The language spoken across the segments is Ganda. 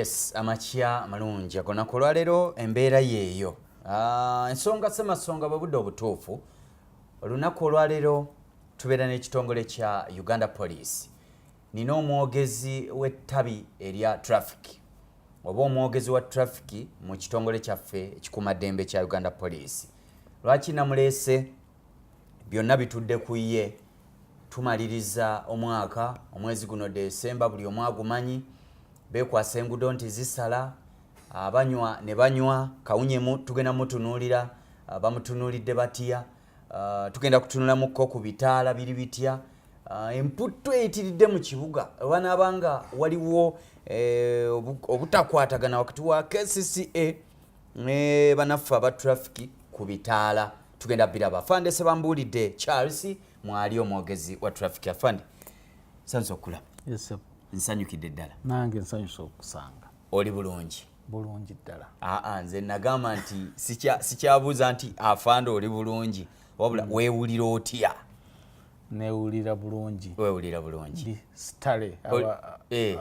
Yes, amachya malungi akonaku olwaleero embeera yeeyo. Ensonga ssemasonga bwe budde obutuufu olunaku olwaleero tubeera n'ekitongole kya Uganda Police. Nina omwogezi w'ettabi erya traffic oba omwogezi wa traffic mu kitongole kyaffe ekikuumaddembe kya Uganda Police. Lwaki namuleese? Byonna bitudde ku ye. Tumaliriza omwaka omwezi guno Desemba, buli omu agumanyi. Bekwasa enguudo nti zisala, abanywa ne banywa, kawunyemu tugenda mutunuulira, bamutunuulidde batya, tugenda kutunulamuko ku bitaala biri bitya, emputtu eyitiridde mu kibuga wanaabanga waliwo obutakwatagana wakati wa KCCA ne banaffe aba traffic ku bitaala. Tugenda biraba. Afande sebambuulidde Charles mwali omwogezi wa traffic. Afande sanso okula. Yes sir. Nsanyukidde ddala. Nange nsanyuse okusanga. Oli bulungi? Bulungi ddala. Nze nagamba nti sikyabuuza nti afande oli bulungi wabula weewulira otya? Neewulira bulungi. Weewulira bulungi. Ndi stale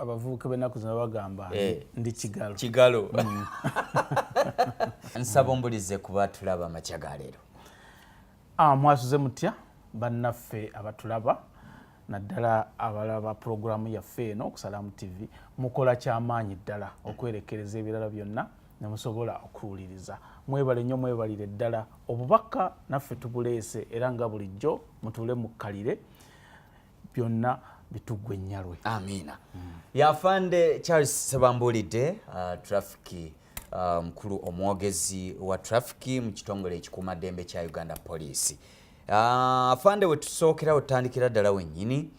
abavubuka b'ennaku zino bagamba ndi kigalo. Kigalo. Nsaba ombulize kuba tulaba amakya ga leero. Mwasuze mutya bannaffe abatulaba naddala abalaba programu yaffe eno Okusalamu TV mukola kyamaanyi ddala okwerekereza ebirala byonna ne musobola okuwuliriza. Mwebale nnyo, mwebalire ddala obubaka naffe tubuleese era nga bulijjo mutuule mukkalire byonna bituggwe nnyalwe. Amiina. Yafande Charles sebambuulidde traffic mukulu omwogezi wa traffic mu kitongole ekikuumaddembe kya Uganda Police. Afande we tusookera otandikira ddala wennyini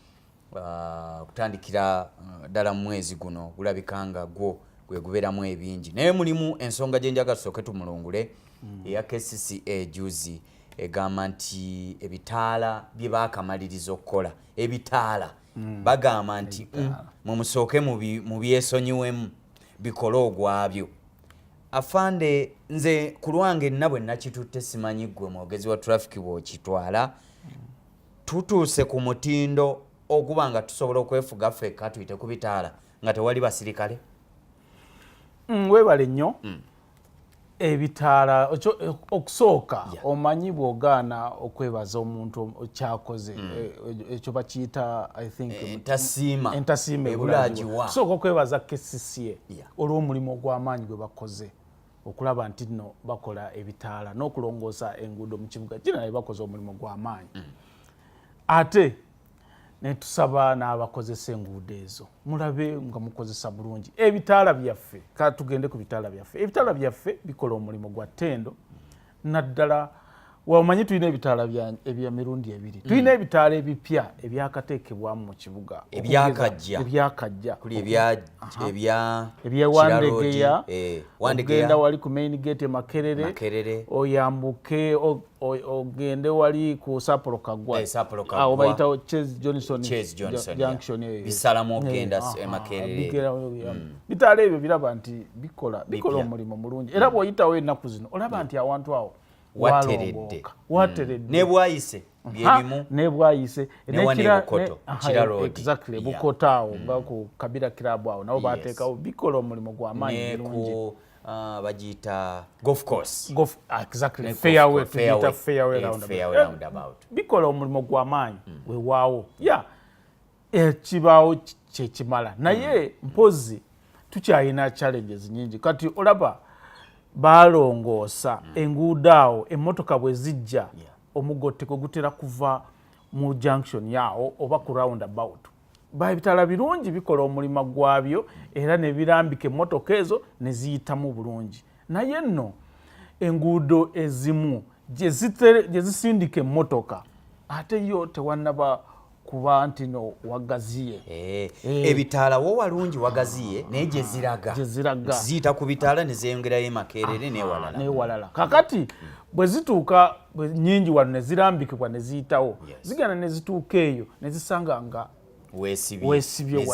okutandikira ddala mu mwezi guno gulabika nga gwo gwe gubeeramu ebingi naye mulimu ensonga gye njagala tusooke tumulungule eya KCCA juzi egamba nti ebitaala bye baakamaliriza okukola ebitaala bagamba nti mumusooke mu byesonyiwemu bikole ogwabyo. Afande nze ku lwange nabwe nakitutte simanyi ggwe mwogezi wa traffic bw'okitwala tutuuse ku mutindo okuba nga tusobola okwefuga ffekka tuyite ku bitaala nga tewali basirikale. Weebale nnyo. Ebitaala okusooka omanyi bw'ogaana okwebaza omuntu kyakoze ekyo bakiyita I think entasiima ebulagiwa. Tusooka okwebaza KCCA olw'omulimu ogw'amaanyi gwe bakoze okulaba nti nno bakola ebitaala n'okulongoosa enguudo mu kibuga kino naye bakoze omulimu gw'amaanyi. Ate ne tusaba n'abakozesa enguudo ezo mulabe nga mukozesa bulungi ebitaala byaffe. Kale tugende ku bitaala byaffe. Ebitaala byaffe bikola omulimu gwa ttendo naddala. Wamanyi tulina ebitaala ebya mirundi ebiri. Tulina ebitaala ebipya ebyakateekebwamu mu kibuga ebyakajja kuli ebya Wandegeya ogenda wali ku main gate Makerere oyambuke ogende wali ku Sapolo Kagwa awo bayitawo Chase Johnson junction bisalamu ogenda Makerere. Bitaala ebyo biraba nti bikola omulimu mulungi era bw'oyitawo ennaku zino olaba nti awantu awo wateredde nebwayise byebimu nebwayise exactly Bukota awo nga ku Kabira Club awo nabo bateekawo bikola omulimu gw'amaanyi bulungi. Bagiyita golf course exactly fairway roundabout bikola omulimu gw'amaanyi weewaawo ekibaawo kyekimala naye mpozi tukyalina challenges nyingi kati olaba balongoosa enguudo awo emmotoka bwe zijja omugotteko gutera kuva mu junction yawo oba ku roundabout. Ebitaala birungi bikola omulimu gwabyo era ne birambika emmotoka ezo ne ziyitamu bulungi. Naye nno enguudo ezimu gye zisindika emmotoka ate yo tewannaba kuba nti no wagaziye. Ebitaala wo walungi wagaziye naye gye ziraga ziyita ku bitaala ne zeeyongerayo Makerere n'ewalala. Kakati bwe zituuka nnyingi wano ne zirambikibwa ne ziyitawo zigenda ne zituuka eyo ne zisanga nga weesibye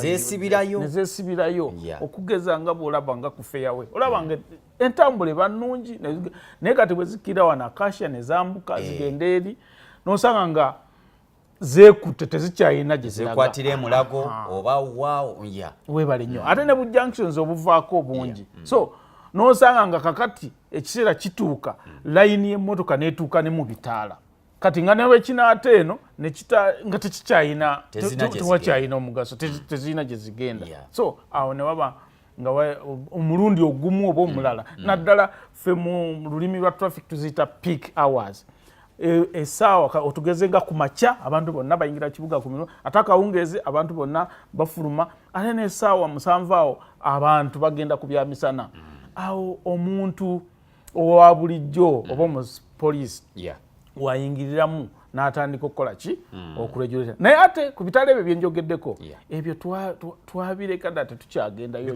nezeesibirayo okugeza nga bw'olaba nga ku fairway olaba nga entambula eba nnungi naye kati bwe zikira wano Acacia ne zambuka zigenda eri n'osanga nga zeekutte tezikyayina gye zekwatira emulago oba waawo ya weebale nnyo ate ne bu junctions obuvaako obungi so n'osanga nga kakati ekiseera kituuka layini y'emmotoka n'etuuka ne mu bitaala kati nga newe kinaate eno nga tekikyayina tewakyayina omugaso tezirina gye zigenda so awo ne waba nga omulundi ogumu oba omulala naddala ffe mu lulimi lwa traffic tuziyita peak hours essaawa otugeze nga ku makya abantu bonna bayingira kibuga ku mirimu ate akawungeezi abantu bonna bafuluma ate n'essaawa 7 awo abantu bagenda ku byamisana awo omuntu owa bulijjo oba omupoliisi wayingiriramu n'atandika okukola ki okuregulate naye ate ku bitala ebyo byenjogeddeko ebyo twabireka dda tetukyagendayo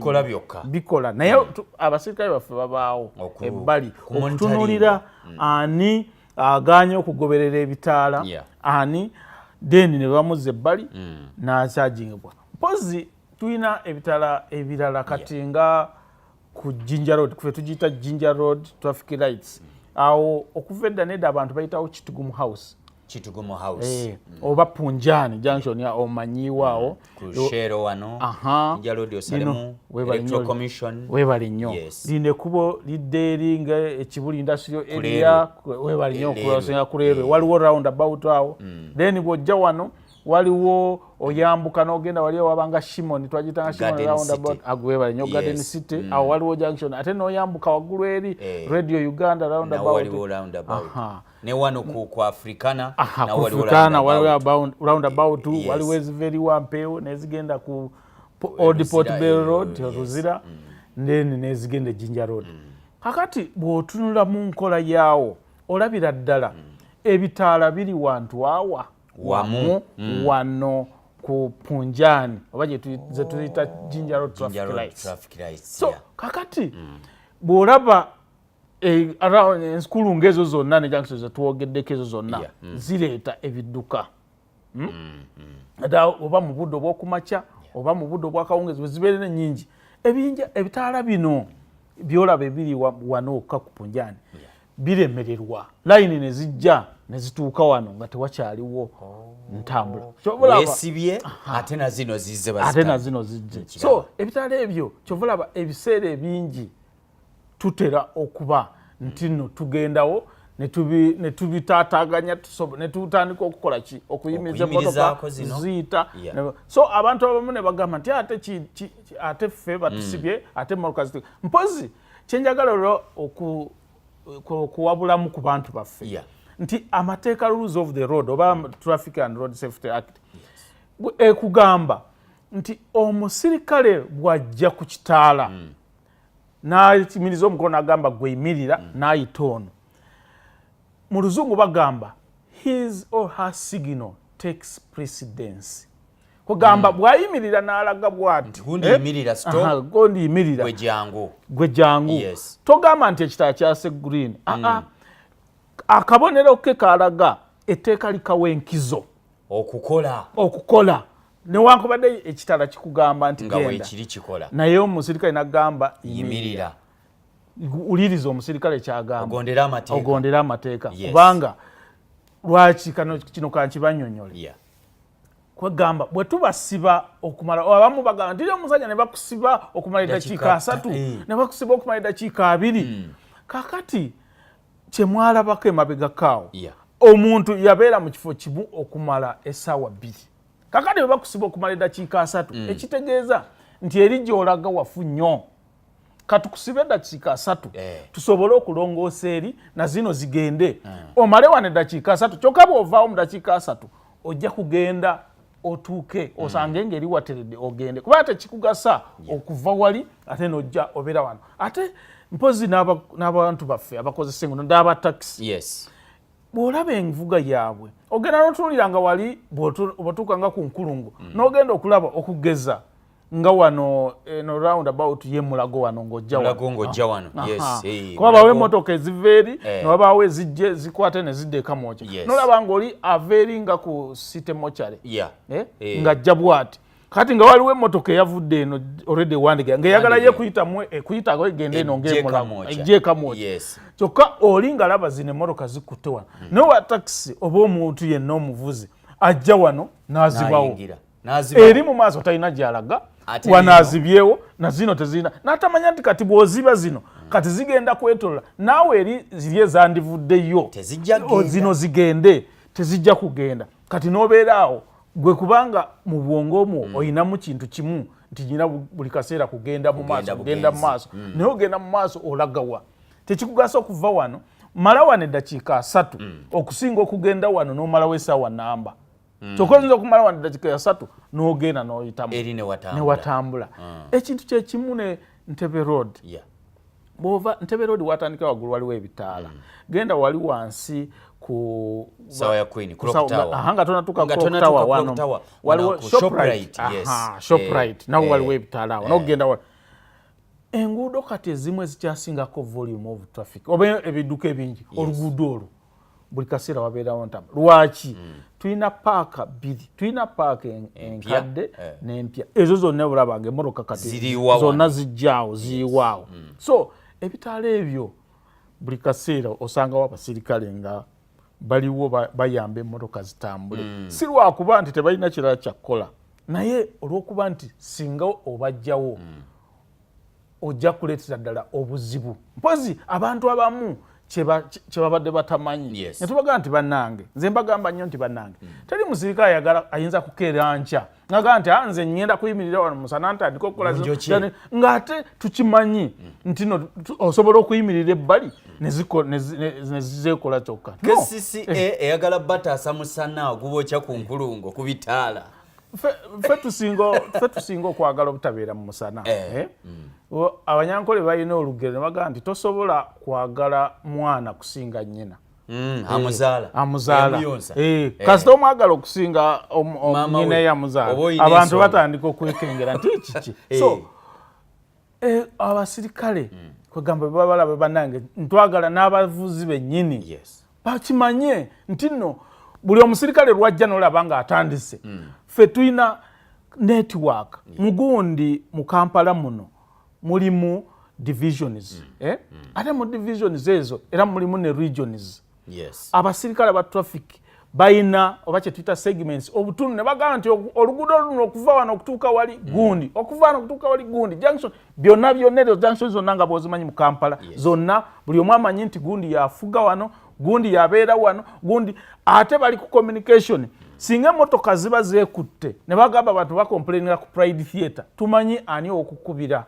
bikola naye abasirikale baffe babaawo ebbali okutunuulira ani aganye okugoberera ebitaala ani then ne bamuzza ebbali n'akyagingibwa mpozi tulina ebitaala ebirala kati nga ku Jinja Road kufe tugiyita Jinja Road traffic lights awo okuva edda nedda abantu bayitawo Kitugumu House oba Punjani junction ya omanyiwaawo Shero wano Jinja Road osalemu Electoral Commission webali nnyo lino kubo lidde eringa ekibuli industrial area webali nnyo okusinga kulerwe waliwo roundabout awo then bwojja wano waliwo oyambuka n'ogenda wali wabanga Shimoni twagitanga Shimoni roundabout agwebale nnyo Garden City awo waliwo junction ate n'oyambuka waggulu eri Radio Uganda roundabout ne wano ku Africana na waliwo roundabout waliwo eziveri wampeewo nezigenda ku Old Port Bell Road Ruzira then nezigenda Jinja Road kakati bw'otunula mu nkola yaawo olabira ddala ebitaala biri wantu awa wamu wano ku Punjani oba ze tuyita Jinja Road traffic lights so kakati bw'olaba ensukulu ngezo zonna ne junction zetwogeddeko ezo zonna zireeta ebidduka oba mu budde obw'okumakya oba mu budde obw'akawungeezi bwe zibeerera ennyingi ebitaala bino byolaba ebiri wano okka ku Punjani biremererwa layini ne zijja ne zituuka wano nga tewakyaliwo ntambula wesibye ate na zino zizze so ebitaala ebyo kyovulaba ebiseera ebingi tutera okuba nti no tugendawo ne tubitaataganya ne tutandika okukola ki okuyimiriza emmotoka ziyita so abantu abamu ne bagamba nti ate ffe batusibye ate emmotoka zituuka mpozi kyenjagala olwo okuwabulamu ku bantu baffe nti amateeka rules of the road oba Traffic and Road Safety Act ekugamba nti omusirikale bw'ajja ku kitaala n'akimiriza omukono n'agamba gweyimirira n'ayita ono mu luzungu bagamba his or her signal takes precedence kugamba bwayimirira n'alaga bw'ati gondiyimirira gwe jangu togamba nti ekitaala kyase green akabonero ke kalaga etteeka likawa enkizo okukola newankubadde ekitala kikugamba nti genda naye omusirikale nagamba yimirira uliriza omusirikale kyagamba ogondera amateeka kubanga lwaki kino kankibanyonyole kwegamba bwe tubasiba okumala abamu bagamba nti omusajja ne bakusiba okumala eddakiika 3 ne bakusiba okumala eddakiika 2 kakati kyemwalabako emabegakaawo omuntu yabeera mu kifo kimu okumala essaawa 2 kakati bwe bakusiba okumala eddakiika 3 ekitegeeza nti eri gy'olaga wafu nnyo katukusiba eddakiika 3 tusobole okulongoosa eri na zino zigende omale wano eddakiika 3 kyokka bw'ovaawo mu ddakiika 3 ojja kugenda otuuke osange engeri wateredde ogende kuba tekikugasa okuva wali ate n'ojja obeera wano ate mpozi n'abantu baffe abakozesa enguudo n'abatakisi bw'olaba envuga yaabwe ogenda n'otunuulira nga wali bw'otuuka nga ku nkulungu n'ogenda okulaba okugeza nga wano eno roundabout y'emulago wano ng'ojja wano kuba bawo emmotoka eziva eri ne wabaawo ezijje zikwate ne zidda ekamwokya n'olaba ng'oli ava eri nga ku site mochare ng'ajja bw'ati kati nga waliwo emmotoka eyavudde eno already ewandiga ng'eyagala ye kuyitago egende eno ng'emulago ejje ekamwokya kyokka oli nga laba zino emmotoka zikutte wano naye wa takisi oba omuntu yenna omuvuzi ajja wano nazibawo eri mu maaso talina gyalaga wanazibyewo na zino tezina natamanya nti kati bwoziba zino kati zigenda kwetolola naawe eri ziri ezandivuddeyo zino zigende tezijja kugenda kati nobeeraawo gwe kubanga mu bwongo omwo oyinamu kintu kimu nti nyina buli kaseera kugenda mu maaso naye ogenda mu maaso olagawa tekikugasa okuva wano mala wano eddakiika 3 okusinga okugenda wano n'omalawo essaawa namba kyokka oyinza okumala wano eddakiika 3 n'ogenda n'oyitamu ne watambula ekintu kyekimu ne Ntebe Road bw'ova Ntebe Road watandika waggulu waliwo ebitaala genda wali wansi ku sawa ya Queen nga tonatuuka Clock wano waliwo Shoprite nawo waliwo ebitaala awo n'ogenda enguudo kati ezimu ezikyasingako volume of traffic oba ebidduka ebingi oluguudo olwo buli kaseera wabeerawo ntambula lwaki tulina paaka bbiri tulina paaka enkadde n'empya ezo zonna bulabanga emmotoka kati zonna zijjaawo ziyiwaawo so ebitaala ebyo buli kaseera osangawo abasirikale nga baliwo bayamba emmotoka zitambule si lwakuba nti tebalina kirala kyakkola naye olw'okuba nti singa obajjawo ojja kuleetera ddala obuzibu mpozi abantu abamu kyebabadde batamanyi netubagamba nti bannange nze mbagamba nnyo nti bannange teri musirikale ayagala ayinza kukeera nkya ngagamba nti nze ngenda kuyimirira wano musana ntandika okukola ng'ate tukimanyi nti no osobola okuyimirira ebbali nezizeekola kyokka KCCA eyagala bataasa musana ogubokya ku nkulungo ku bitaala ffe tusinga okwagala obutabeera mu musana abanyankole balina olugero ne bagamba nti tosobola kwagala mwana kusinga nnyina amuzaala kasita omwagala okusinga nnyina eyamuzaala abantu batandika okwekengera nti kiki so abasirikale kwegamba bebabalaba bannange ntwagala n'abavuzi bennyini bakimanye nti nno buli omusirikale lwajja n'olaba nga atandise ffe tulina network mugundi mu Kampala muno mulimu divisions ate mu divisions ezo era mulimu ne regions abasirikale ba traffic bayina oba kye tuyita segments obutundu ne bagamba nti oluguudo luno okuva wano okutuuka wali gundi okuva wano okutuuka wali gundi junction byonna ezo junction zonna nga bwozimanyi mu Kampala zonna buli omu amanyi nti gundi yafuga wano gundi yabeera wano gundi ate bali ku communication singa emmotoka ziba zeekutte ne bagamba abantu bakomplaininga ku Pride Theatre tumanyi ani okukubira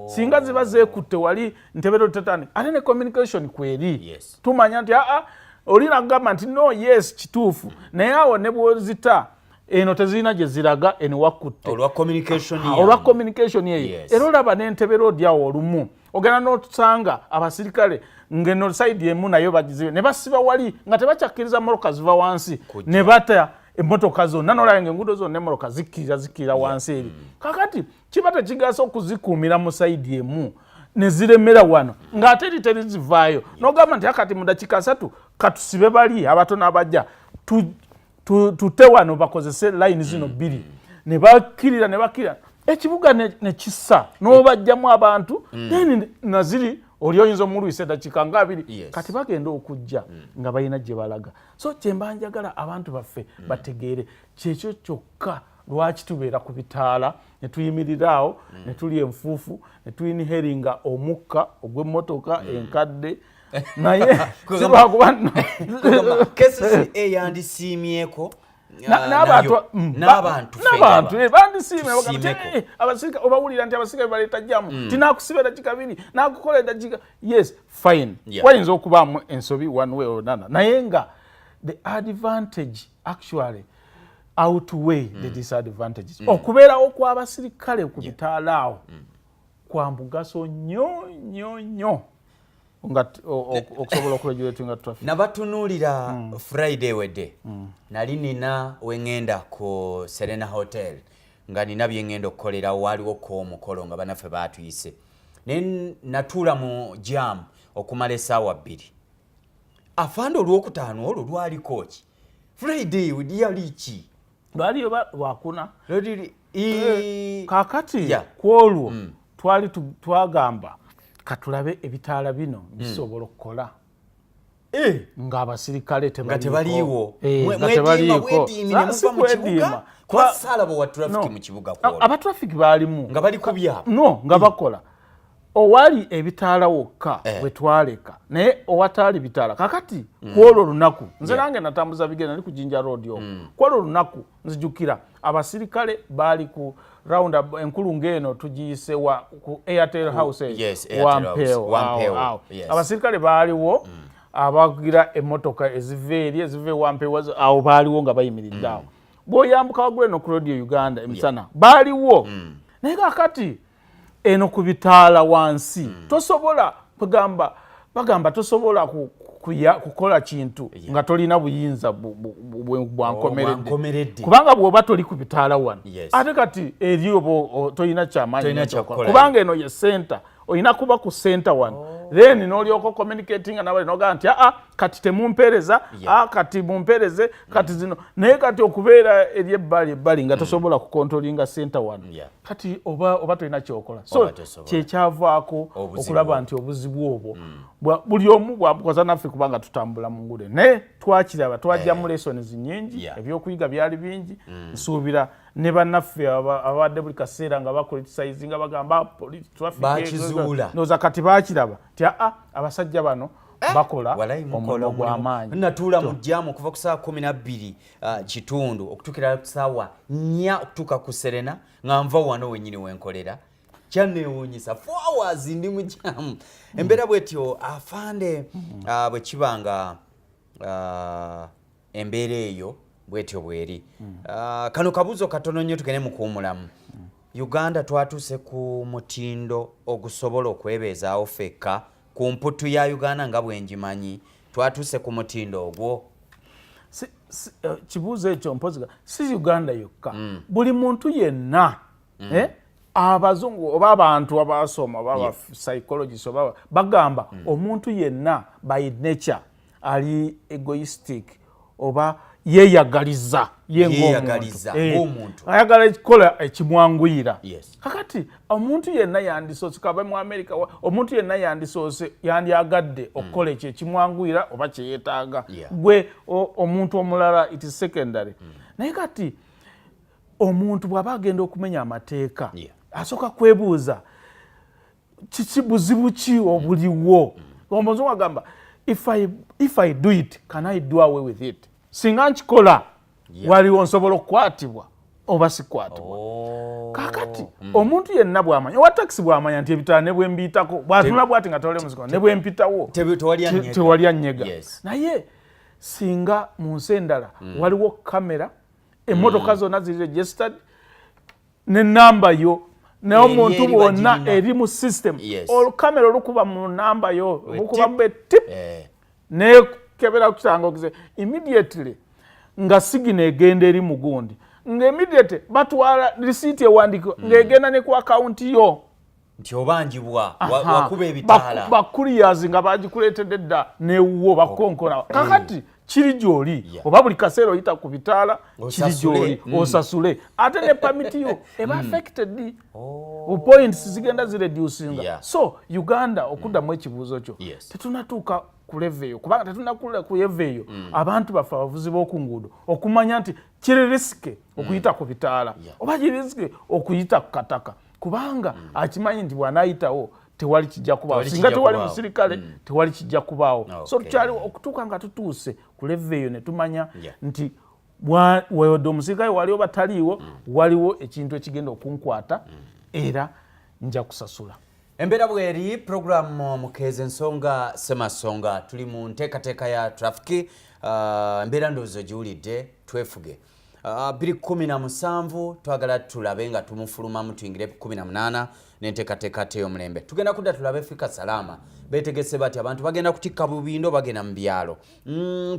singa ziba zeekutte wali Ntebe Road tetani ate ne communication kweri tumanya nti olina kugamba nti no yes kituufu naye awo ne bwozita eno tezirina gye ziraga eno wakutte olwa communication eyo era olaba n'Entebe Road awo olumu ogenda n'otusanga abasirikale ngeno side emu nayo bagizibe ne basiba wali nga tebakyakkiriza mmotoka ziva wansi ne bata emmotoka zonna n'olaba enguudo zonna emmotoka zikkirira wansi eri kakati kiba tekigasa okuzikuumira mu side emu ne ziremera wano ng'ate terizivaayo n'ogamba nti akati mu dakiika 3 katusibe bali abatono abajja tutte wano bakozese line zino bbiri ne bakkirira ekibuga ne kissa n'obajjamu abantu naziri oli oyinza omulwisa eddakiika nga 2 kati bagenda okujja nga balina gye balaga so kyemba njagala abantu baffe bategeere kyekyo kyokka lwaki tubeera ku bitaala ne tuyimirira awo ne tuli enfuufu ne tuyiniheringa omukka ogw'emmotoka enkadde naye sibwakuba KCCA yandisiimyeko n'abantu bandisiime abasirikale obawulira nti abasirikale baleeta jjamu tinakusiba eddakiika 2 nakukola eddakiika yes fine wayinza okubaamu ensobi one way or another naye nga the advantage actually outweigh the disadvantages okubeerawo kw'abasirikale ku bitaala awo kwa mugaso nnyo okusobola okuregulatinga traffic nabatunuulira Friday wedde nali nina wengenda ku Serena Hotel nga nina byengenda okukolera waliwo ko omukolo nga banaffe batuyise ne natuula mu jam okumala essaawa 2 afande olwokutaano olwo lwaliko ki Friday wedi yali ki lwaliyo lwakuna kakati kwolwo twali twagamba katulabe ebitaala bino bisobola okukola ng'abasirikale tebaliiwo kwa salabo wa traffic mu kibuga ko abatraffic baalimu nga bali kubya nga bakola owali ebitaala wokka bwe twaleka naye owataali bitaala kakati kwolwo lunaku nze nange natambuza bigenda nali ku Jinja Road yo kwolwo lunaku nzijukira abasirikale baali ku round enkulu ng'eno tugiyise ku Airtel House Wampeo abasirikale baaliwo abagira emmotoka ezive Wampeo awo baaliwo nga bayimiridde awo bw'oyambuka waggulu eno ku road Uganda emisana baaliwo naye kakati eno ku bitaala wansi tosobola bagamba tosobola kukola kintu nga tolina buyinza bwankomeredde kubanga bw'oba toli ku bitaala wano ate kati eri oba tolina kyamaanyi kubanga eno ye center oyina kuba ku center wano then n'olyoka communicating nabali noga nti kati temumpereza kati mumpereze kati zino naye kati okubeera eri ebbali nga tosobola kukontrolinga center wano kati oba tolina kyokola so kyekyavaako okulaba nti obuzibu obwo buli omu bwabukoza naffe kubanga tutambula mu ngude naye twakiraba twajjamu lessons nyingi ebyokuyiga byali bingi nsuubira ne bannaffe abadde buli kaseera nga bakolitisayizi nga bagamba bakizuula noza kati bakiraba ti abasajja bano bakola omulimu gw'amaanyi natuula mu jjaamu okuva ku ssaawa 12 kitundu okutuukira ku ssaawa 4 okutuuka ku Serena nga nva wano wennyini wenkolera kyanneewuunyisa 4 hours ndi mu jjaamu embeera bwetyo afande bwe kibanga embeera eyo bwetyo bweri kano kabuuzo katono nnyo tugende mu kuwumulamu Uganda twatuuse ku mutindo ogusobola okwebeezaawo fekka ku mputu ya Uganda nga bwenjimanyi twatuuse ku mutindo ogwo kibuuzo ekyo mpoziga si Uganda yokka buli muntu yenna abazungu oba abantu abasoma baba psychologist oba bagamba omuntu yenna by nature ali egoistic oba yeyagaliza ng'omuntu ayagala ekikola ekimwanguyira kakati omuntu yenna yandisoose kaba mu America omuntu yenna yandisoose yandyagadde okukola ekyo ekimwanguyira oba kyeyeetaaga gwe omuntu omulala it is secondary naye kati omuntu bw'aba agenda okumenya amateeka asooka kwebuuza kiki buzibu ki obuliwo omuzungu agamba if I do it can I do away with it singa nkikola waliwo nsobola okukwatibwa oba sikwatibwa kakati omuntu yenna bw'amanya owa taxi bw'amanya nti ebitaala ne bwe mbiyitako bw'atunula bw'ati nga tawale muziko ne bwe mpitawo tewali annyega naye singa mu nsi endala waliwo kamera emmotoka zonna ziri registered n'ennamba yo naye omuntu bwonna eri mu system olukamera olukuba mu namba yo lukuba bwe tip nekebera kukitanga ogize immediately nga sigina egenda eri mugundi nga immediate batwala receipt ewandiko ng'egenda ne ku account yo nti obanjibwa wakuba ebitaala bakuriyazi nga bagikuleetedde dda newuwo bakonkona kakati kiri gy'oli oba buli kaseera oyita ku bitaala kiri gy'oli osasule ate ne pamiti yo eba affected points zigenda zireducinga so Uganda okuddamu ekibuuzo kyo tetunatuuka ku level eyo kubanga tetunakula ku level eyo abantu baffe abavuzi b'oku nguudo okumanya nti kiri risike okuyita ku bitaala oba kiri risike okuyita ku kataka kubanga akimanyi nti bw'anaayitawo tewali kijja kubaawo singa tewali musirikale tewali kijja kubaawo so tukyali okutuuka nga tutuuse ku level eyo ne tumanya nti wewodde omusirikale wali oba taliiwo waliwo ekintu ekigenda okunkwata era nja kusasula embeera bweri programu mukeeze ensonga semasonga tuli mu nteekateeka ya traffic embeera ndowooza giwulidde twefuge 2017 twagala tulabe nga tumufulumamu tuyingire 18 n'enteekateeka ey'omulembe tugenda kudda tulabe Afrika Salama beetegese bati abantu bagenda kutikka bubindo bagenda mu byalo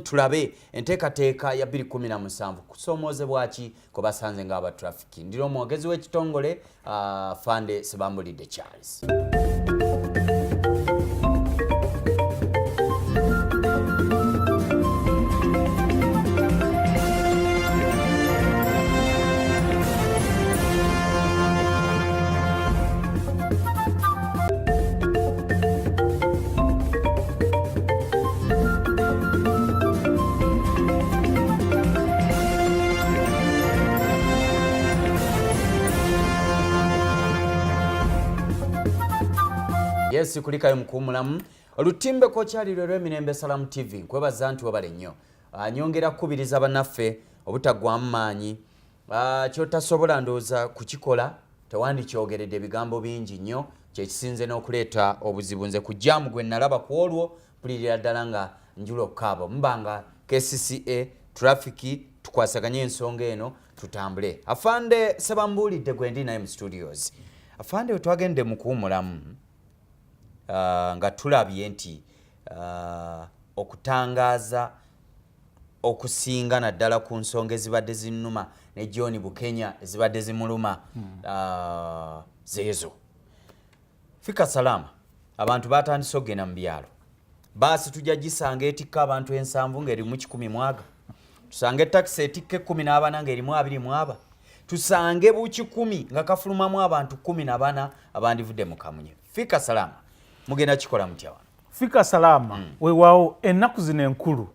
tulabe enteekateeka ya 2017 kusomoozebwa ki kwe basanze ng'aba traffic ndira omwogezi w'ekitongole Fande Sebambulidde Charles. Yes, kulikayo mkumulamu. Olutimbe kochali lwelwe Mirembe Salamu TV. Nkwebaza nti wabale nnyo. Nyongera kubiriza banaffe obutagwa amaanyi. Kyotasobola ndooza kukikola tewandi kyogeredde bigambo bingi nnyo kyekisinze n'okuleeta obuzibu nze kujjaamu gwe nalaba ku olwo mpulirira ddala nga njulo kaabo mbanga KCCA trafiki tukwasaganye ensonga eno tutambule. Afande Sebambuulidde gwe ndi naye mu studios. Afande wetwagende mu kuwumulamu nga tulabye nti okutangaaza okusinga naddala ku nsonga ezibadde zinnuma ne John Bukenya ezibadde zimuluma zeezo. Fika salama abantu batandise okugenda mu byalo. Baasi tujja gisanga etikka abantu 7 ng'erimu 100 mwaga. Tusange taxi etikke 14 ng'erimu 2 mwaba. Tusange bu 10 nga kafulumamu abantu 14 abandivudde mu kamunye. Fika salama mugenda kikola mutya wano. Fika salama weewaawo ennaku zino enkulu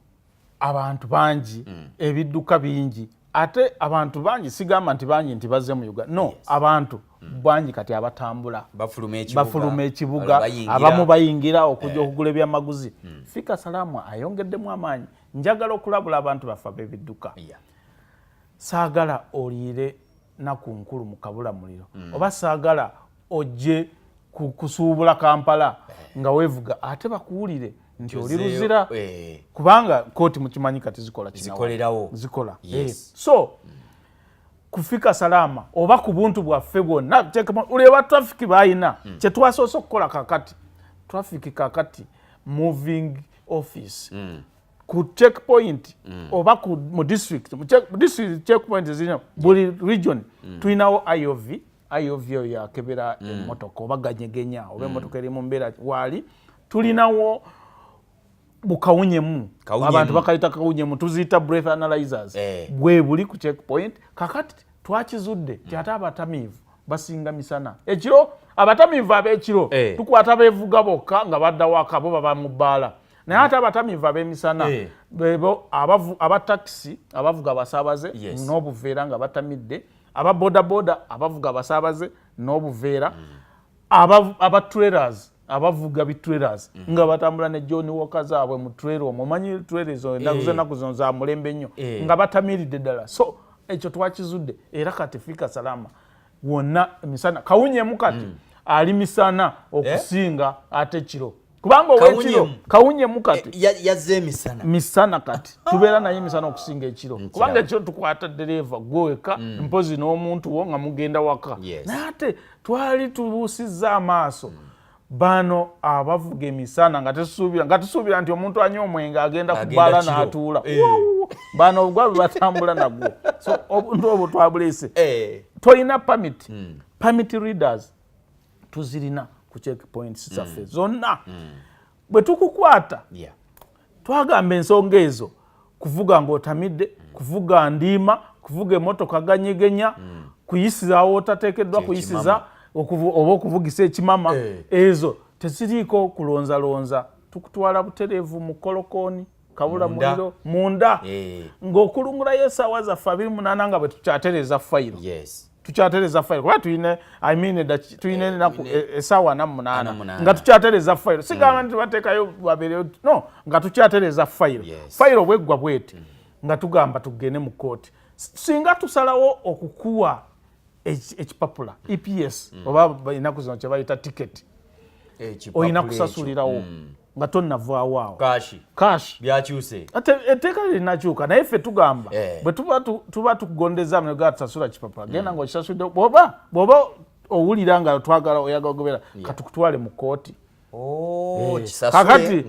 abantu bangi ebidduka bingi ate abantu bangi sigamba nti bangi nti bazze mu Uganda no abantu bangi kati abatambula bafuluma ekibuga abamu bayingira okujja okugula ebyamaguzi. Fika salama ayongeddemu amaanyi. Njagala okulabula abantu baffe b'ebidduka saagala oliire naku nkulu mu kabula muliro oba saagala ojje kusuubula Kampala nga weevuga ate bakuwulire nti oli luzira kubanga kooti mukimanyi kati zikola. So kufika salama oba ku buntu bwaffe bwonna oleba traffic bayina kyetwasoose okukola kakati traffic kakati moving office ku checkpoint oba mu district checkpoint zino buli region tulinawo IOV yakebera emmotoka oba ganyegenya oba emmotoka eri mu mbeera waali tulinawo bukawunyemu abantu bakayita kawunyemu tuziyita breath analyzers bwe buli ku checkpoint kakati twakizudde tyata abatamiivu basinga misana ekiro abatamiivu ab'ekiro tukwata beevuga bokka nga badda waka bo baba mu bbaala naye ate abatamiivu ab'emisana bebo abataxi abavuga abasaabaze n'obuveera nga batamidde aba boda abavuga abasaabaze n'obuveera aba-trailers abavuga bi-trailers nga batambula ne John Walker zaabwe mu trailer omwo manyi trailer zo ennaku zino za mulembe nnyo nga batamiridde ddala. So ekyo twakizudde era kati Fika salama wonna misana kawunyemu kati ali misana okusinga ate kiro kubanga ow'ekiro kawunyemu kati yazze misana kati tubeera naye misana okusinga ekiro kubanga ekiro tukwata dereva gweweka mpozi n'omuntu wo nga mugenda waka naye ate twali tubuusizza amaaso bano abavuga emisana nga tusuubira nti omuntu anywa omwenge agenda ku bbaala n'atuula bano ogwabe batambula nagwo. So obuntu obwo twabuleese tolina permit readers tuzirina ku checkpoints zaffe zonna bwe tukukwata twagamba ensonga ezo kuvuga ng'otamidde kuvuga ndiima kuvuga emmotoka ganyegenya kuyisizawo otateekeddwa kuyisiza oba okuvugisa ekimama ezo teziriiko kulonzalonza tukutwala butereevu mu kolokooni kabula muliro munda ng'okulungulayo essaawa zaffe 28 nga bwe tukyatereza fayiro kuba tuyina enaku essaawa 48 nga tukyatereza fayiro sigamba nti bateekayo babeereyo no nga tukyatereza fayiro bweggwa bweti nga tugamba tugende mu kooti singa tusalawo okukuwa ekipapula EPS oba ennaku zino kye bayita tiketi olina kusasulirawo nga tonnavaawo awo kashi byakyuse ate etteeka lirinakyuka naye ffe tugamba bwe tuba tukugondeza mnega tusasula kipapula genda ng'okisasudde bw'oba owulira nga twagala oyagala ogobera katukutwale mu kooti kakati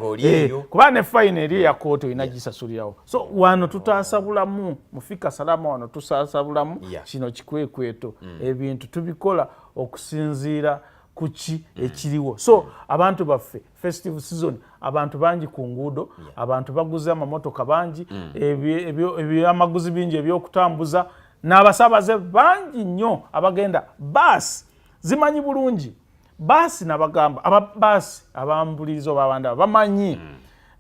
kuba ne fayini eri eya kooti olina gisasulirawo. So wano tutaasa bulamu Mufika salama wano tusaasa bulamu kino kikwekweto ebintu tubikola okusinziira kuki ekiriwo. So abantu baffe festive season abantu bangi ku nguudo abantu baguze amamotoka bangi ebyamaguzi bingi ebyokutambuza n'abasaabaze bangi nnyo abagenda baasi zimanyi bulungi baasi nabagamba ababaasi abambulirizo babanda bamanyi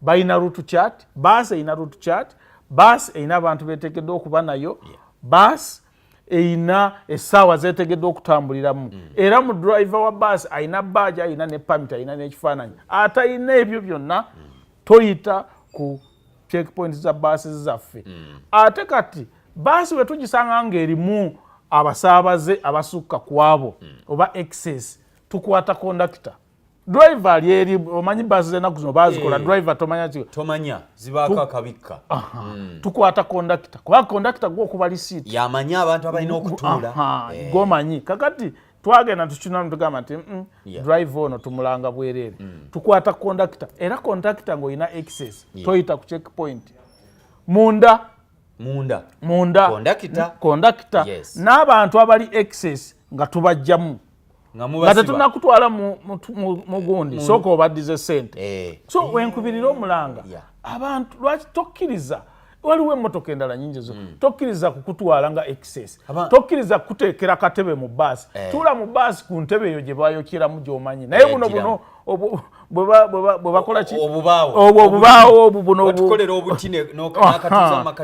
balina route chart baasi erina route chart baasi erina abantu beteekeddwa okuba nayo baasi eina essaawa zeetegeddwa okutambuliramu era mu driver wa bus aina badge aina ne permit aina n'ekifaananyi atayina ebyo byonna toyita ku checkpoints za buses zaffe ate kati basi bwe tugisanga ng'erimu abasaabaze abasukka ku abo oba excess tukwata conductor driver lyeri omanyi basi z'ennaku zino bazikola driver tomanya zibaako akabikka tukwata conductor kuba conductor gwo okuba lisiiti yamanya abantu abalina okutuula gomanyi kakati twagenda tukinamu tugamba nti drive ono tumulanga bwereere tukwata conductor era conductor ng'olina excess toyita ku checkpoint munda conductor n'abantu abali excess nga tubajjamu nga tetunakutwala mu gundi sooka obaddize sente so wenkubirira omulanga abantu lwaki tokkiriza waliwo emmotoka endala nyingi zo tokkiriza kukutwala nga excess tokkiriza kukuteekera katebe mu baasi tuula mu baasi ku ntebe eyo gye bayokeramu gy'omanyi naye buno bwe bakola ki obubaawo obutukolera obuti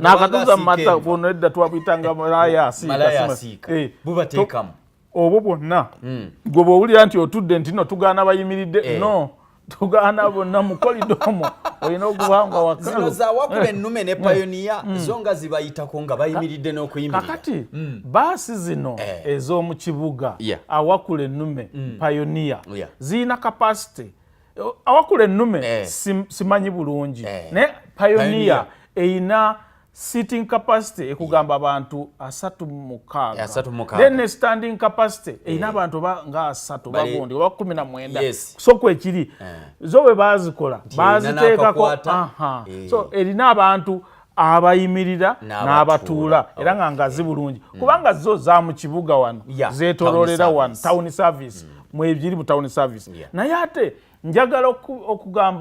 n'akatuza mu mata buno edda twabuyitanga malayasiika bubateekamu obwo bwonna gwe bw'owulira nti otudde nti no tugaana bayimiridde no tugaana bonna mu kolidomo olina okubanga wakalu za wakula ennume ne pioneer zo nga zibayitako nga bayimiridde n'okuyimirira kakati baasi zino ez'omu kibuga awakula ennume pioneer zirina capacity awakula ennume simanyi bulungi naye pioneer eyina sitting capacity ekugamba abantu 36 then standing capacity eyina abantu nga 3 bagundi oba 19 kusoko ekiri zo bwe bazikola baziteekako so erina abantu abayimirira n'abatuula era nga zibulungi kubanga zo za mu kibuga wano zeetololera wano town service mwebiri mu town service naye ate njagala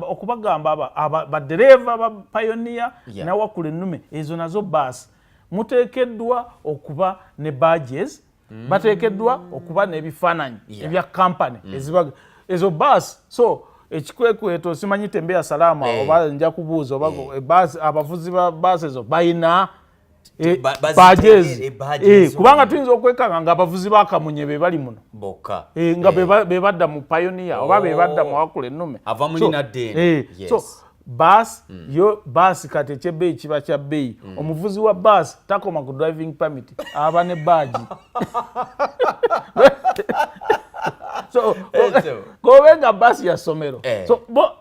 okubagamba badereva ba pioneer nawakula ennume ezo nazo baasi muteekeddwa okuba ne badges bateekeddwa okuba n'ebifaananyi ebya kampani ezo baasi so ekikwekweto simanyi tembeya salama oba nja kubuuza oba abavuzi ba baasi ezo bayina badges kubanga tuyinza okwekanga nga abavuzi ba kamunye be bali muno nga be badda mu pioneer oba be badda mu wakula ennume so baasi kati ekyebbeeyi kiba kya bbeeyi omuvuzi wa baasi takoma ku driving permit aba ne badge so kobenga baasi ya somero so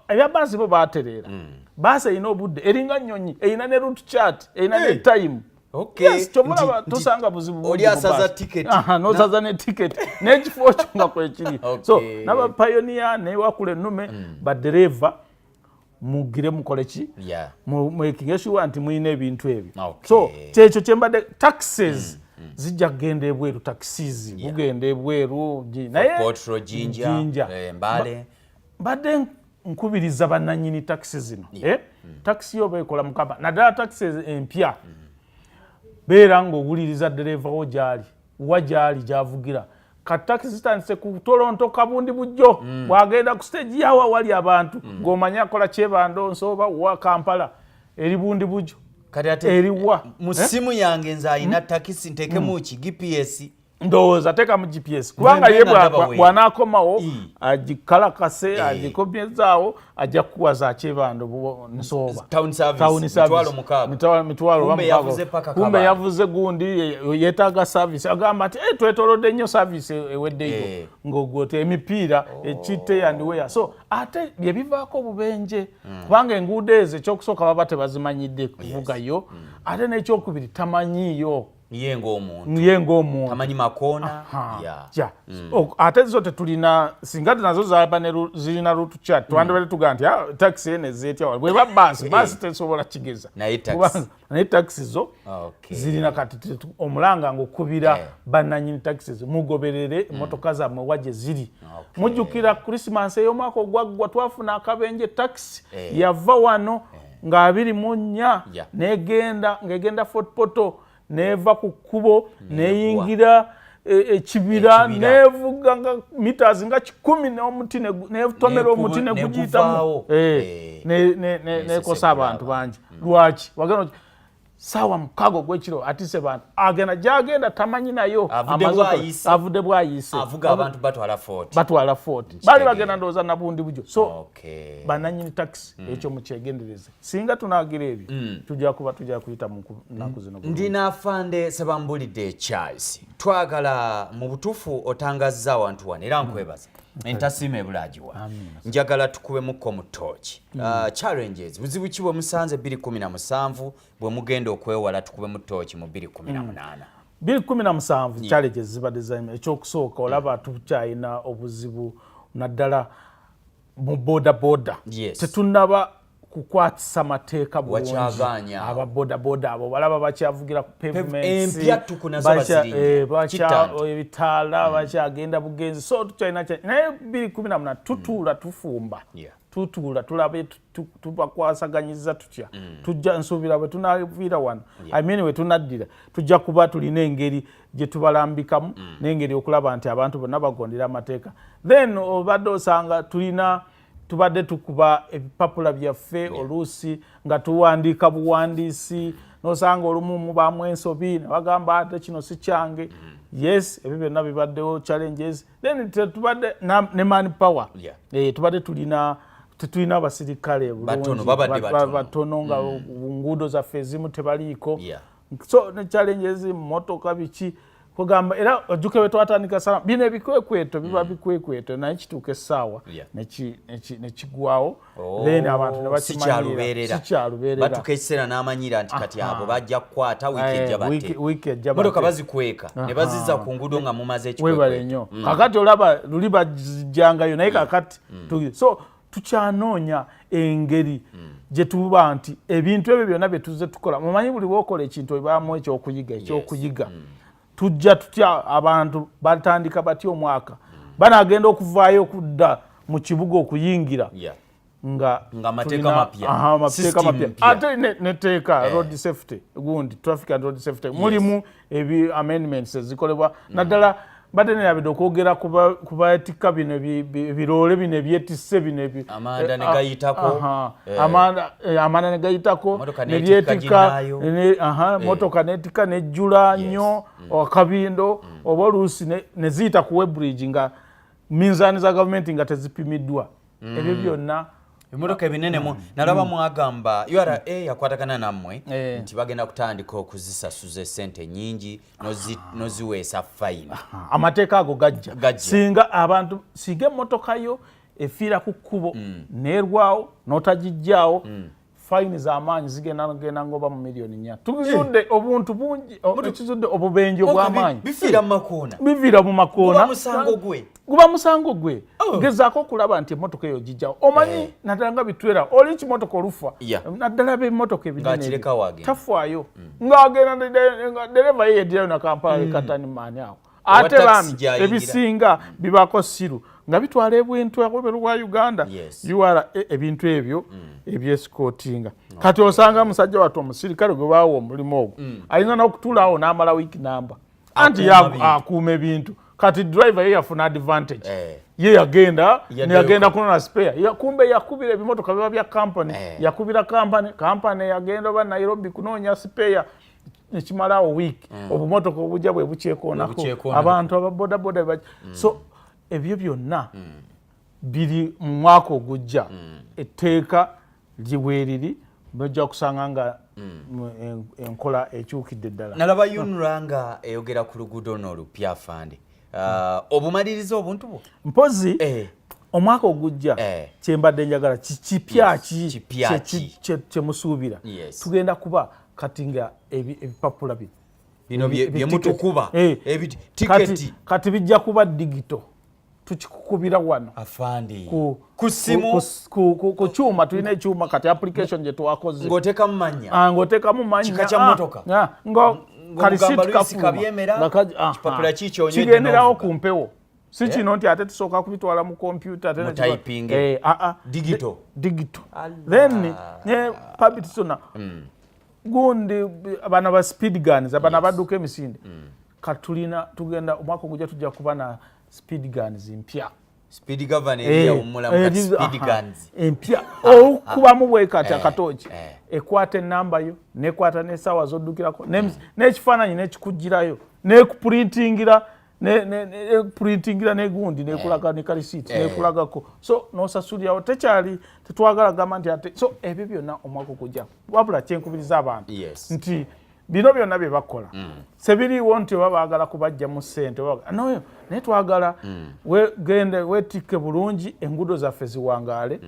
ebya baasi bo batereera baasi erina obudde eringa nnyonyi erina ne route chart erina ne time yes kyomulaba tosanga buzibu oli asaza ticket nosaza ne ticket n'ekifo kyo nga kwekiri so naba pioneer ne wakula ennume badereva mugire mukole ki making sure nti muyina ebintu ebyo so kyekyo kyembadde taxes zijja kugenda ebweru taxis bugenda ebweru naye jinja mbale badde nkubiriza bannanyini taxi zino taxi yo bekola mukaba naddala taxi empya beera ng'owuliriza dereva wo gyali gy'avugira ka taxi zitandise kutolontoka bundi bujjo bw'agenda ku stage yawa wali abantu ng'omanya akola kyebandonso oba wa Kampala eri bundi bujjo eriwa mu simu yange nze ayina takisi nteekemu ki GPS ndowooza teeka mu GPS kubanga ye bw'anaakomawo agikalakase agikomyezaawo ajja kukuwaza akyebando nsooba town service mitwalo kumbe yavuze gundi yeetaaga service agamba nti twetolodde nnyo service eweddeyo ng'ogwote emipiira ekitte yandiweya so ate bye bivaako obubenje kubanga enguudo ezo ekyokusooka baba tebazimanyidde kuvugayo ate n'ekyokubiri tamanyiiyo ye ng'omuntu tamanyi makoona ate zo tetulina singa nazo zaba zirina route chart twandibadde tugaa nti taxi ene zeetya bweba baasi tesobola kigeza naye taxi zo zirina kati omulanga ng'okubira bannanyini taxis mugoberere emmotoka zammwe wagye ziri mujjukira Christmas ey'omwaka ogwaggwa twafuna akabenje taxi yava wano nga 24 ng'egenda Fort Portal neva ku kkubo neyingira ekibira nevuga nga meters nga 10 n'omuti netomera omuti ne guyitamu nekosa abantu bangi lwaki wagano sawa mukago gwekiro atise bantu agenda jagenda tamanyi nayo avude bwayise avuga abantu batwala 40 bali bagenda ndoza nabundi bujo so bananyini tax ekyo muchegendereze singa tunagira ebyo tujja kuyita mu naku zino ndina afande sebambulide Charles twagala mu butufu otangazza abantu wane era nkwebaza entasime bulajiwa njagala tukube muko mutochi challenges buzibu kibwe musanze 2017 bwe mugenda okwewala tukube mutochi mu 2018 2017 challenges ziba design ekyokusooka olaba tukyayina obuzibu naddala mu boda tetunaba kukwatisa mateeka bulungi aba boda abo balaba bakyavugira ku pavements empya tukunazo bazirinya ebitaala bakyagenda bugenzi so tukyayina naye 2018 tutuula tufumba tutuula tulabe tubakwasaganyiza tutya tujja nsuubira bwe tunaviira wano I mean we tunaddira tujja kuba tulina engeri gye tubalambikamu n'engeri okulaba nti abantu bonna bagondera amateeka then obadde osanga tulina tubadde tukuba ebipapula byaffe oluusi nga tuwandiika buwandiisi nosanga olumu mubaamu ensobi ne bagamba ate kino si kyange yes ebyo byonna bibaddewo challenges then tubadde ne man power tubadde tetulina abasirikale batono nga nguudo zaffe ezimu tebaliiko so ne challenges motoka biki kugamba era ojuke we twatandika sana bino ebikwekweto biba bikwekweto naye kituuka essaawa nekigwawo then abantu ne bakimanyira batukesera n'amanyira nti kati abo bajja kukwata wiiki ejja motoka bazikweka ne bazizza ku nguudo nga mumaze ekikwekweto nnyo kakati olaba luli bajjangayo naye kakati so tukyanoonya engeri gye tuba nti ebintu ebyo byonna bye tuzze tukola mumanyi buli bwokola ekintu obaamu ekyokuyiga tujja tutya abantu batandika batya omwaka banagenda okuvaayo okudda mu kibuga okuyingira nga amateeka mapya ate neteeka road safety gundi traffic and road safety mulimu ebi amendments ezikolebwa naddala badde nerabidde okwogera kubatika bino biroole bino ebyetisse bino amanda negayitako amanda negayitako nebyetika motoka netika nejjula nnyo akabindo oba oluusi neziyita ku webridge nga minzaani za gavumenti nga tezipimiddwa ebyo byonna emotoka ebinenemu nalaba mwagamba URA yakwatagana nammwe nti bagenda kutandika okuzisasuza sente nyingi noziweesa fine amateeka ago gajja singa abantu singa emmotoka yo efiira ku kkubo nerwawo n'otagijjaawo fine z'amaanyi zigenda ngoba mu miliyoni 4 tuzudde obuntu bungi ekizudde obubenje bw'amaanyi biviira mu makoona guba musango gwe gezaako okulaba nti emmotoka eyo gijjawo omanyi naddala nga bitwera oli kimotoka olufa naddala b'emmotoka ebinene tafaayo ng'agenda dereva ye yeddirayo na Kampala ekatani maani awo ate bambi ebisinga bibaako siru nga bitwala ebwintu akweberu bwa Uganda URA ebintu ebyo ebyesikotinga kati osanga musajja watu omusirikale gwe baawo omulimu ogwo ayinza n'okutuulaawo n'amala wiiki namba anti akuuma ebintu kati driver ye yafuna advantage ye yagenda kunona spare kumbe yakubira ebimotoka biba bya company yakubira company yagenda oba Nairobi kunoonya spare nekimalawo week obumotoka obujja bwe bukyekoonako abantu ababodaboda so ebyo byonna biri mu mwaka ogujja etteeka liweeriri bajja kusanga nga enkola ekyukidde ddala nalaba UNRA nga eyogera ku luguudo n'olupya afande obumaliriza obuntu bwo mpozi omwaka ogujja kyembadde njagala kipya kyemusuubira tugenda kuba kati nga ebipapula bino byemutukuba tiketi kati bijja kuba digito tukikukubira wano afandi ku simu ku kyuma tulina ekyuma kati application gye twakoze ng'oteekamu manya kika kya mmotoka kipapula kikyonyedde kigenderawo ku mpewo si kino nti ate tusooka kubitwala mu kompyuta digito then ne pabitisona gundi abana ba speed guns abana badduka emisinde katulina tugenda omwaka ogujja tujja kuba na speed guns mpya speed governor ya umula mu speed guns empya okuba mu bwekati akatoki ekwata enamba yo nekwata ne sawa zoddukirako n'ekifaananyi n'ekikugirayo n'ekuprintingira printingira negundi nekulaga ne karisiti nekulagako so nosasulirawo tekyali tetwagala gamba nti ate so ebyo byonna omwaka okujja wabula kyenkubiriza abantu nti bino byonna bye bakola sebiriwo nti oba baagala kubajja mu ssente noyo naye twagala gende wetikke bulungi enguudo zaffe ziwangaale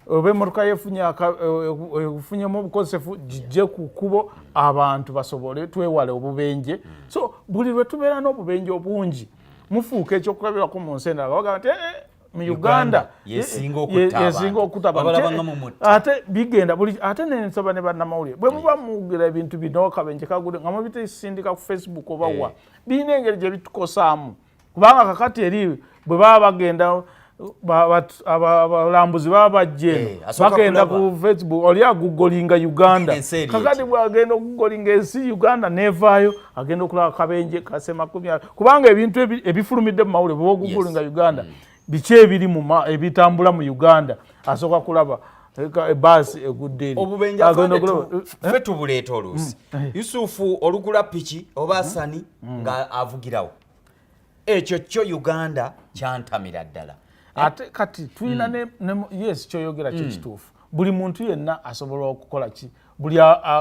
oba emmotoka yefunyemu obukozefu gijje ku kkubo abantu basobole twewale obubenje so buli lwe tubeera n'obubenje obungi mufuuka ekyokulabirako mu nsi endala bagamba nti mu Uganda yesinga okutta ate bigenda buli ate nensaba ne bannamawulire bwe muba mugira ebintu bino kabenje kagude nga mubitesindika ku Facebook oba wa birina engeri gye bitukosaamu kubanga kakati eri bwe baba bagenda abalambuzi baba bajje bagenda ku Facebook oli agugolinga Uganda kakati bwagenda okugolinga ensi Uganda nevaayo agenda okulaba kabenje kasema kubanga ebintu ebifulumidde mu mawulire bwe ogugolinga Uganda biki ebiri mu ebitambula mu Uganda asooka kulaba basi egudde obubenje ffe tubuleeta oluusi Yusufu olugula piki oba Asani nga avugirawo ekyo kyo Uganda kyantamira ddala ate kati tulina yes kyoyogera kikituufu buli muntu yenna asobola okukola ki buli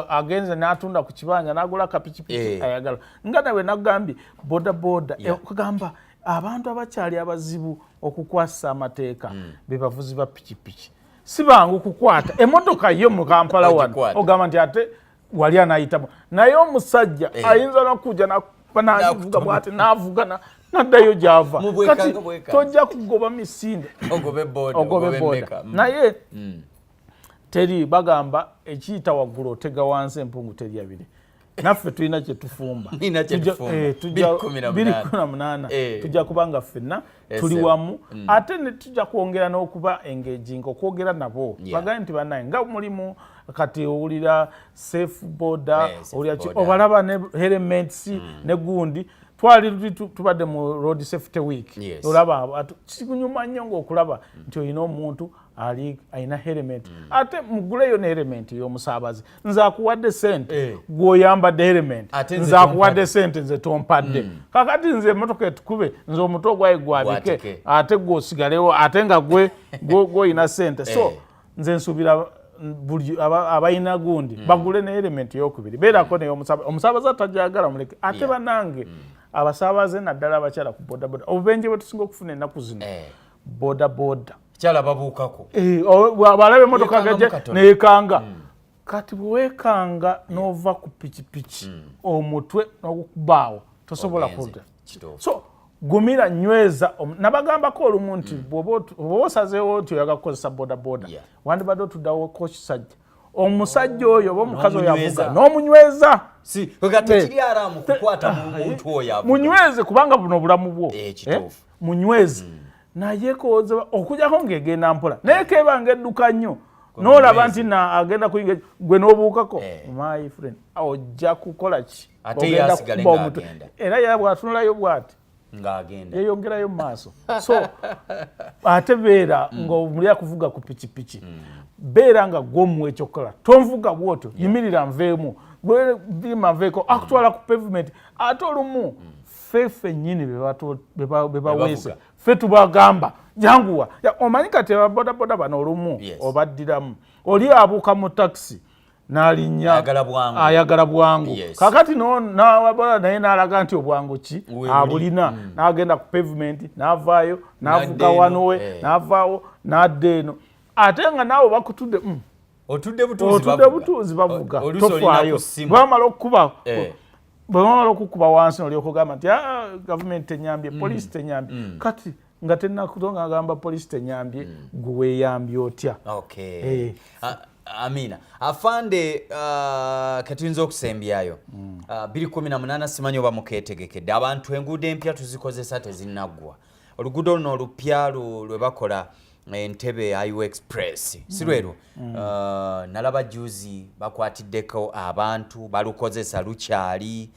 agenze n'atunda ku kibanja n'agula kapikipiki ayagala nga nawe nagambye bodaboda okugamba abantu abakyali abazibu okukwasa amateeka be bavuzi ba pikipiki si bangu okukwata emmotoka yo mu Kampala wano ogamba nti ate wali anayitamu naye omusajja ayinza n'okujja n'avuga bw'ati n'avugana naddayo gy'ava kati tojja kugoba misinde ogobe boda naye teri bagamba ekiyita waggulu otega wansi empungu teryabire naffe tulina kyetufumba 218 tujja kubanga ffenna tuli wamu ate ne tujja kwongera n'okuba engaging okwogera nabo bagambe nti bannaye nga mulimu kati owulira safe border obalaba ne helmets ne gundi twali tubadde mu road safety week olaba kikunyuma nnyo ng'okulaba nti olina omuntu alina helmet ate muguleyo ne helmet y'omusaabaze nze akuwadde sente gw'oyambadde helmet nze akuwadde sente nze tompadde kakati nze emmotoka etukube nze omuto ogwaye gwabike ate gw'osigalewo ate nga gw'oyina sente so nze nsuubira buli abayina gundi bagule ne helmet y'okubiri beerako omusaabaze atajagala muleke ate banange abasaabaze naddala abakyala ku bodaboda obubenje bwe tusinga okufuna ennaku zino bodaboda kyala babuukako bw'alaba emmotoka gajja neekanga kati bwewekanga n'ova ku pikipiki omutwe n'ogukubaawo tosobola kudda so gumira nyweza nabagambako olumu nti bw'oba osazeewo nti oyagala kukozesa bodaboda wandibadde otuddawo kokisajja omusajja oyo oba omukazi oyo avuga n'omunyweza munyweze kubanga buno bulamu bwo munyweze naye koza okujjako ng'egenda mpola naye kebanga edduka nnyo n'olaba nti agenda kuyinga gwe n'obuukako my friend ojja kukola ki ogenda kuba omutwe era bw'atunulayo bw'ati yeyongerayo mu maaso so ate beera ng'omuli akuvuga ku pikipiki beera nga gw'omuwa ekyokukola tonvuga bwotyo yimirira nveemu bima nveeko akutwala ku pavement ate olumu ffe nnyini be baweese ffe tubagamba janguwa omanyi kati ababodaboda bano olumu obaddiramu oli abuuka mu takisi n'alinnya ayagala bwangu kakati n'awaboda naye n'alaga nti obwangu ki abulina n'agenda ku pavement n'avaayo n'avuga wanowe n'avaawo n'adda eno ate nga naawe bakutudde otudde butuuzi bavuga tofaayo bwamala okukuba wansi oli okugamba nti gavumenti tenyambye polisi tenyambye kati nga tenakutonga agamba polisi tenyambye gwe weeyambye otya Amina afande katuyinza okusembyayo 2018 simanyi oba mukeetegekedde abantu enguudo empya tuzikozesa tezinnaggwa oluguudo luno olupya lwe bakola Entebbe Highway Express sirwero nalaba juzi bakwatiddeko abantu balukozesa lukyali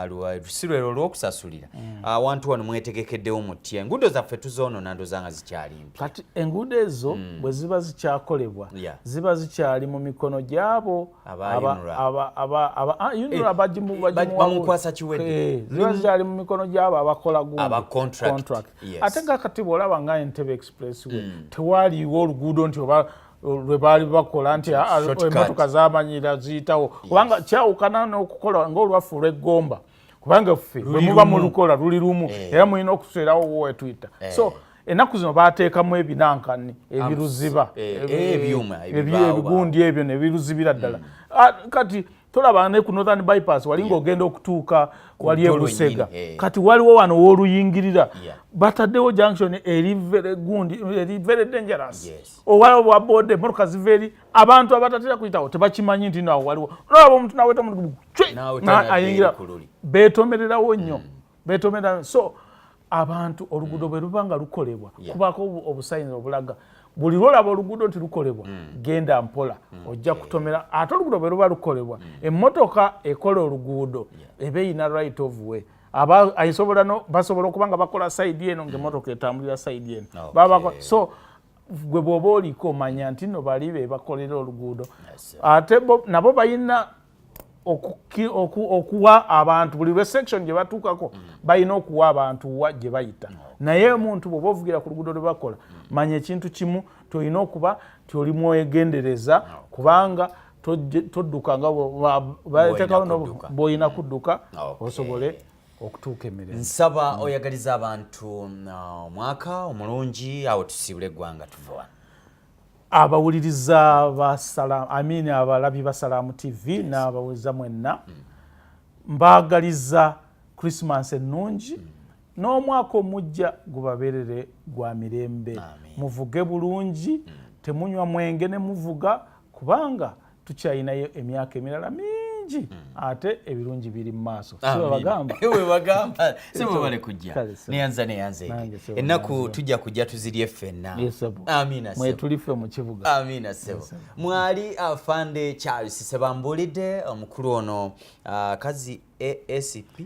lusirwero olw'okusasulira awantu wano mwetegekeddewo mutya enguudo zaffe tuzoonoona ndozanga zikyali mpya kati enguudo ezo bwe ziba zikyakolebwa ziba zikyali mu mikono gy'abo bamukwasa kiwedde ziba zikyali mu mikono gy'abo abakola contract ate nga kati bw'olaba nga Entebbe Expressway tewaliiwo oluguudo nti oba lwe baali bakola nti emmotoka zamanyira ziyitawo kubanga kyawukana n'okukola ng'olwaffe olw'eggomba kubanga ffe bwe muba mu lukola luli lumu era mulina okuteerawo wetuyita so ennaku zino baateekamu ebinankani ebiruziba ebigundi ebyo ne biruzibira ddala kati tolaba ne ku Northern Bypass wali ng'ogenda okutuuka wali e Busega kati waliwo wano w'oluyingirira bataddewo junction eri very dangerous owaliwo wa boda emmotoka ziva eri abantu abatatera kuyitawo tebakimanyi nti nawo waliwo nolaba omuntu naweta ayingira beetomererawo nnyo beetomerera so abantu oluguudo bwe luba nga lukolebwa kubaako obusayinzi obulaga buli lwolaba oluguudo nti lukolebwa genda mpola ojja kutomera ate oluguudo bwe luba lukolebwa emmotoka ekola oluguudo eba eyina right of way basobola okuba nga bakola sayidi eno ng'emmotoka etambulira sayidi eno so gwe bw'oba oliko manya nti no bali be bakolera oluguudo ate nabo balina okuwa abantu buli section gye batuukako balina okuwa abantu wa gye bayita naye omuntu bw'oba ovugira ku luguudo lwe bakola manya ekintu kimu tolina okuba ti oli mwegendereza kubanga todduka nga bw'olina kudduka osobole okutuuka emirembe. Nsaba oyagaliza abantu omwaka omulungi awo tusiibule eggwanga tuva wano. Abawuliriza abalabi ba Salaamu TV n'abawuliza mwenna mbagaliza Christmas ennungi n'omwaka omujja gubabeerere gwa mirembe muvuge bulungi temunywa mwenge ne muvuga kubanga tukyayinayo emyaka emirala mingi ate ebirungi biri mu maaso bagamba sibale kujja neyanze ennaku tujja kujja tuzirye ffenna amina mwetulife mu kibuga amina sebo mwali Afande Charles Sebambulidde omukulu ono kazi ACP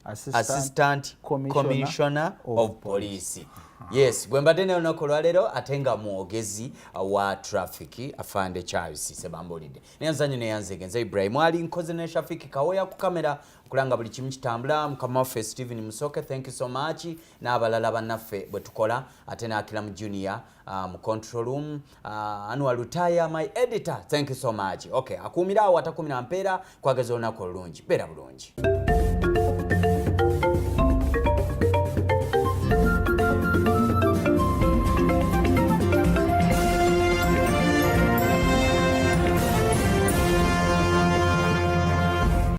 Assistant Commissioner of Police. Yes, bwembadde ne olunaku lwaleero ate nga mwogezi wa traffic Afande Charles Sebambulidde. Neyanze Ibrahim ali nkoze ne Shafiki Kawoya ku kamera kulanga buli kimu kitambula mukama waffe Steven Musoke, thank you so much n'abalala bannaffe bwe tukola ate n'Akiramu Junior mu control room Anwar Lutaya my editor, thank you so much. Okay, akuumira awo atakumira mpeera kwageza olunaku olulungi beera bulungi.